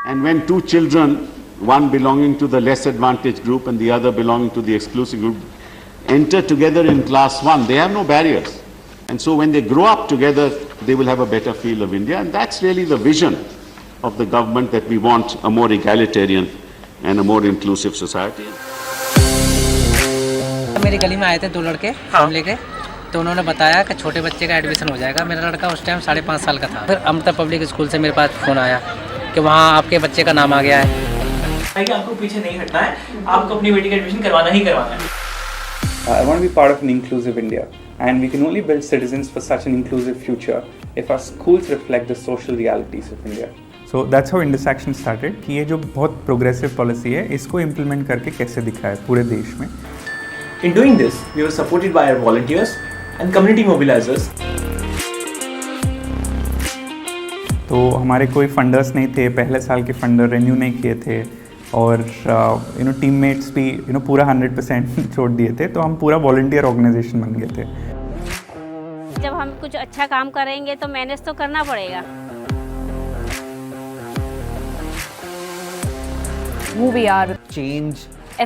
And when two children, one belonging to the less advantaged group and the other belonging to the exclusive group, enter together in class 1, they have no barriers. And so when they grow up together, they will have a better feel of India. And that's really the vision of the government, that we want a more egalitarian and a more inclusive society. मेरी गली में आए थे दो लड़के form लेके, तो उन्होंने बताया कि छोटे बच्चे का एडमिशन हो जाएगा। मेरा लड़का उस टाइम 5.5 साल का था। फिर अमृता पब्लिक स्कूल से मेरे पास फ़ोन आया कि वहाँ आपके बच्चे का नाम आ गया है। कि आपको पीछे नहीं हटना है, आपको अपनी बेटी का एडमिशन करवाना ही करवाना है। I want to be part of an inclusive India, and we can only build citizens for such an inclusive future if our schools reflect the social realities of India. So that's how Indus Action started कि ये जो बहुत progressive policy है इसको implement करके कैसे दिखाए पूरे देश में। In doing this, we were supported by our volunteers and community mobilizers. तो हमारे कोई फंडर्स नहीं थे, पहले साल के फंडर रेन्यू नहीं किए थे, और टीममेट्स भी पूरा 100% छोड़ दिए थे, तो हम पूरा वॉलंटियर ऑर्गेनाइजेशन बन गए थे। जब हम कुछ अच्छा काम करेंगे तो मैनेज तो करना पड़ेगा। Who we are, change,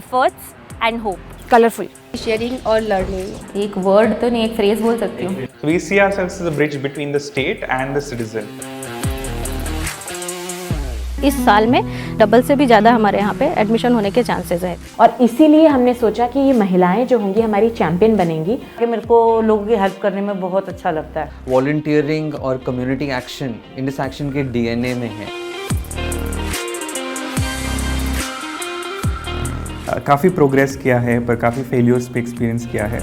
efforts and hope, colorful, sharing और learning। एक वर्ड तो नहीं, एक फ्रेज बोल सकती हूँ। We see ourselves as a bridge between the state and the citizen. इस साल में डबल से भी ज़्यादा हमारे यहाँ पे एडमिशन होने के चांसेस है, और इसीलिए हमने सोचा कि ये महिलाएं जो होंगी हमारी चैंपियन बनेंगी। कि मेरे को लोगों की हेल्प करने में बहुत अच्छा लगता है। वॉलंटियरिंग और कम्युनिटी एक्शन इंडस एक्शन के डीएनए में है। काफ़ी प्रोग्रेस किया है, पर काफ़ी फेलियर्स पे एक्सपीरियंस किया है।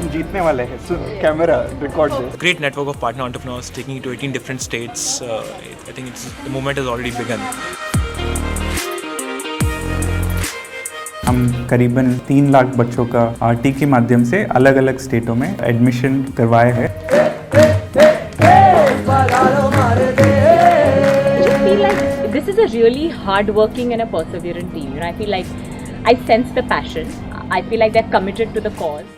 हम जीतने वाले हैं, so camera record they. Great network of partner entrepreneurs taking it to 18 different states. I think the movement has already begun. हम करीबन 3 लाख बच्चों का आरटी के माध्यम से अलग अलग स्टेटों में एडमिशन करवाए हैं। This is a really hard-working and a perseverant team. I feel like I sense the passion. I feel like they're committed to the cause.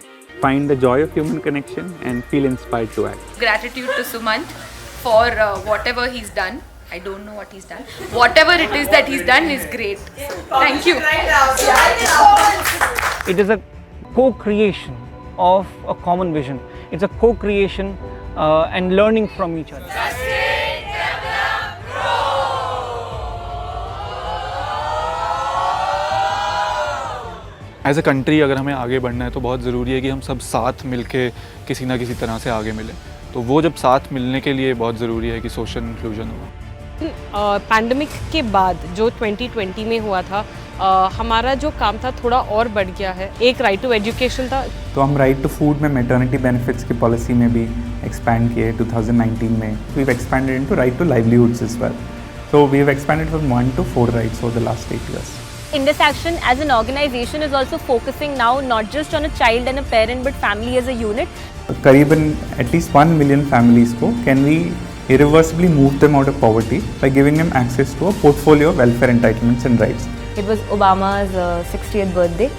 Find the joy of human connection and feel inspired to act. Gratitude to Sumant for whatever he's done. I don't know what he's done. Whatever it is that he's done is great. So, thank you. It is a co-creation of a common vision. It's a co-creation and learning from each other. As a country अगर हमें आगे बढ़ना है तो बहुत ज़रूरी है कि हम सब साथ मिलके किसी ना किसी तरह से आगे मिलें। तो वो जब साथ मिलने के लिए बहुत ज़रूरी है कि सोशल इंक्लूजन हो। पैंडमिक के बाद जो 2020 में हुआ था, हमारा जो काम था थोड़ा और बढ़ गया है। एक राइट टू एजुकेशन था, तो हम राइट टू फूड में मैटरनिटी बेनिफिट्स की पॉलिसी में भी एक्सपैंड किए 2019 में। We have expanded into right to livelihoods as well. So we have expanded from 1 to 4 rights over the last 8 years. Indus Action as an organization is also focusing now not just on a child and a parent but family as a unit. करीबन at least 1 million families को can we irreversibly move them out of poverty by giving them access to a portfolio of welfare entitlements and rights. It was Obama's 60th birthday,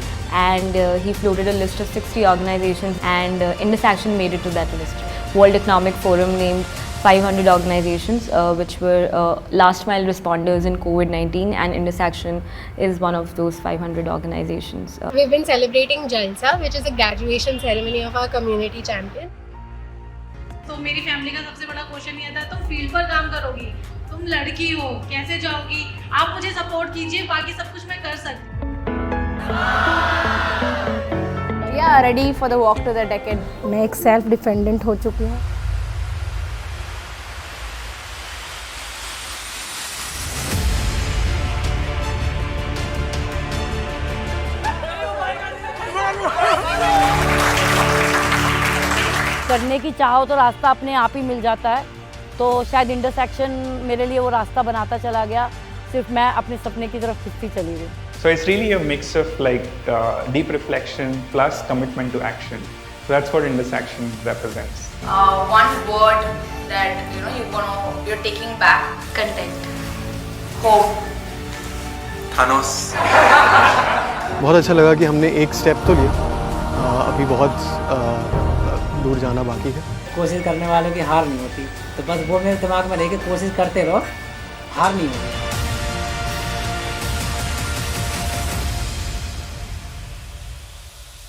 and he floated a list of 60 organizations, and Indus Action made it to that list. World Economic Forum named 500 organizations which were last mile responders in COVID-19, and Indus Action is one of those 500 organizations. We've been celebrating Jalsa, which is a graduation ceremony of our community champion. तो मेरी family का सबसे बड़ा question ये था, तुम field पर काम करोगी, तुम लड़की हो, कैसे जाओगी? आप मुझे सपोर्ट कीजिए, बाकी सब कुछ मैं कर सकती हूँ। Yeah, ready for the walk to the decade. मैं एक सेल्फ डिपेंडेंट हो चुकी हूँ। करने की चाहो तो रास्ता अपने आप ही मिल जाता है, तो शायद इंडस एक्शन मेरे लिए वो रास्ता बनाता चला गया, सिर्फ मैं अपने सपने की तरफ खिंचती चली गई। So it's really a mix of like deep reflection plus commitment to action. So that's what Indus Action represents. One word that you're taking back: content, hope. Thanos. बहुत अच्छा लगा कि हमने एक स्टेप तो लिया, अभी बहुत दूर जाना बाकी है। कोशिश करने वालों की हार नहीं होती, तो बस वो मेरे दिमाग में रही कि कोशिश करते रहो, हार नहीं होगी।